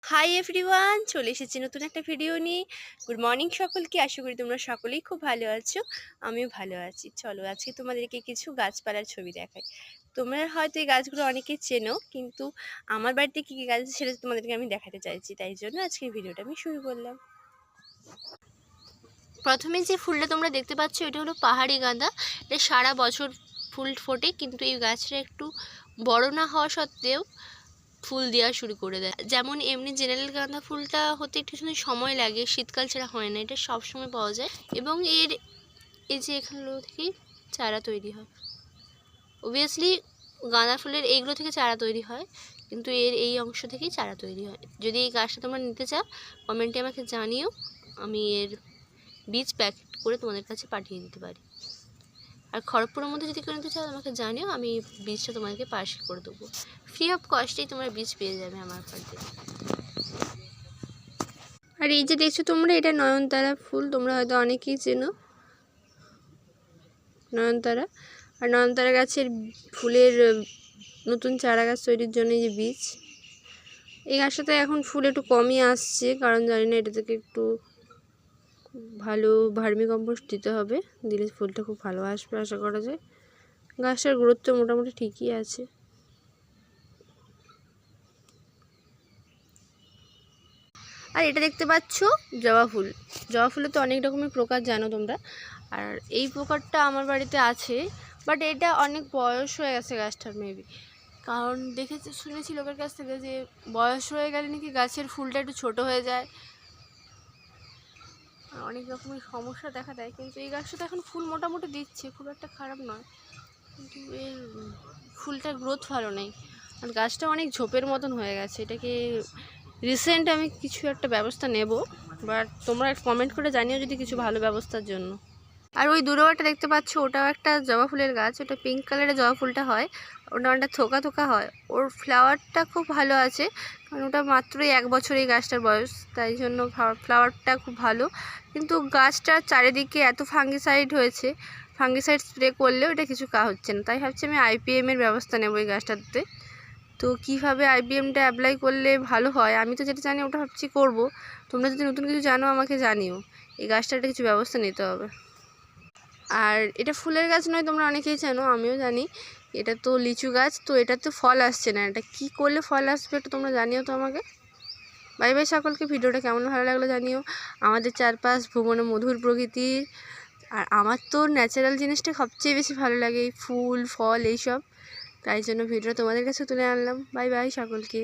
Hi everyone, চলে এসেছি নতুন একটা ভিডিও নিয়ে। গুড মর্নিং সকলকে, আশা করি তোমরা সকলেই খুব ভালো আছো। আমিও ভালো আছি। চলো আজকে তোমাদেরকে কিছু গাছপালার ছবি দেখাই। তোমরা হয়তো এই গাছগুলো অনেকেই চেনো, কিন্তু আমার বাড়িতে কী কী গাছ আছে সেটা তোমাদেরকে আমি দেখাতে চাইছি, তাই জন্য আজকের ভিডিওটা আমি শুরু করলাম। প্রথমে যে ফুলটা তোমরা দেখতে পাচ্ছ এটা হলো পাহাড়ি গাঁদা। এটা সারা বছর ফুল ফোটে, কিন্তু এই গাছটা একটু বড় না হওয়া সত্ত্বেও ফুল দেওয়া শুরু করে দেয়। যেমন এমনি জেনারেল গাঁদা ফুলটা হতে একটু সময় লাগে, শীতকাল ছাড়া হয় না, এটা সব সময় পাওয়া যায়। এবং এই যে এখানগুলো থেকেই চারা তৈরি হয়। অবভিয়াসলি গাঁদা ফুলের এইগুলো থেকে চারা তৈরি হয়, কিন্তু এই অংশ থেকেই চারা তৈরি হয়। যদি এই গাছটা তোমরা নিতে চাও, কমেন্টে আমাকে জানিও, আমি এর বীজ প্যাকেট করে তোমাদের কাছে পাঠিয়ে দিতে পারি। আর খড়গপুরের মধ্যে যদি কেউ নিতে চাও আমাকে জানিও, আমি বীজটা তোমাদেরকে পার্সেল করে দেবো। ফ্রি অফ কস্টেই তোমরা বীজ পেয়ে যাবে আমার বাড়িতে। আর এই যে দেখছো তোমরা, এটা নয়নতারা ফুল, তোমরা হয়তো অনেকেই চেনো নয়নতারা। আর নয়নতারা গাছের ফুলের নতুন চারা গাছ তৈরির জন্য এই যে বীজ। এই গাছটাতে এখন ফুল একটু কমই আসছে, কারণ জানি না, এটা থেকে একটু ভালো ভার্মি কম্পোস্ট দিতে হবে, দিলে ফুলটা খুব ভালো আসবে আশা করা যায়। গাছটার গ্রোথ তো মোটামুটি ঠিকই আছে। আর এটা দেখতে পাচ্ছ জবা ফুল। জবা ফুলে তো অনেক রকমের প্রকার জানো তোমরা, আর এই প্রকারটা আমার বাড়িতে আছে, বাট এটা অনেক বয়স হয়ে গেছে গাছটার মেবি। কারণ শুনেছি লোকের কাছ থেকে যে বয়স হয়ে গেলে নাকি গাছের ফুলটা একটু ছোট হয়ে যায়, অনেক রকমের সমস্যা দেখা দেয়। কিন্তু এই গাছটা তো এখন ফুল মোটামুটি দিচ্ছে, খুব একটা খারাপ নয়, কিন্তু এর ফুলটার গ্রোথ ভালো নেই। আর গাছটা অনেক ঝোপের মতন হয়ে গেছে। এটাকে রিসেন্ট আমি কিছু একটা ব্যবস্থা নেব, বাট তোমরা কমেন্ট করে জানিও যদি কিছু ভালো ব্যবস্থার জন্য। আর ওই দূরটা দেখতে পাচ্ছ, ওটাও একটা জবা ফুলের গাছ। ওটা পিঙ্ক কালারের জবা ফুলটা হয়, ওটা অনেকটা থোকা থোকা হয়। ওর ফ্লাওয়ারটা খুব ভালো আছে, কারণ ওটা মাত্রই 1 বছর এই গাছটার বয়স, তাই জন্য ফ্লাওয়ারটা খুব ভালো। কিন্তু গাছটার চারিদিকে এত ফাঙ্গিসাইড হয়েছে, ফাঙ্গিসাইড স্প্রে করলেও এটা কিছু হচ্ছে না। তাই ভাবছি আমি আইপিএমের ব্যবস্থা নেব এই গাছটাতে। তো কীভাবে আইপিএমটা অ্যাপ্লাই করলে ভালো হয়, আমি তো যেটা জানি ওটা ভাবছি করব। তোমরা যদি নতুন কিছু জানো আমাকে জানিও। এই গাছটাতে কিছু ব্যবস্থা নিতে হবে। আর এটা ফুলের গাছ নয়, তোমরা অনেকেই জানো, আমিও জানি। এটা তো লিচু গাছ, তো এটা তো ফল আসছে না। এটা কি করলে ফল আসবে এটা তোমরা জানিও তো আমাকে। বাই বাই সকলকে। ভিডিওটা কেমন ভালো লাগলো জানিও। আমাদের চারপাশ ভুবনে মধুর প্রকৃতির, আর আমার তো ন্যাচারাল জিনিসটা সবচেয়ে বেশি ভালো লাগে, ফুল ফল এইসব। তাই জন্য ভিডিওটা তোমাদের কাছে তুলে আনলাম। বাই বাই সকলকে।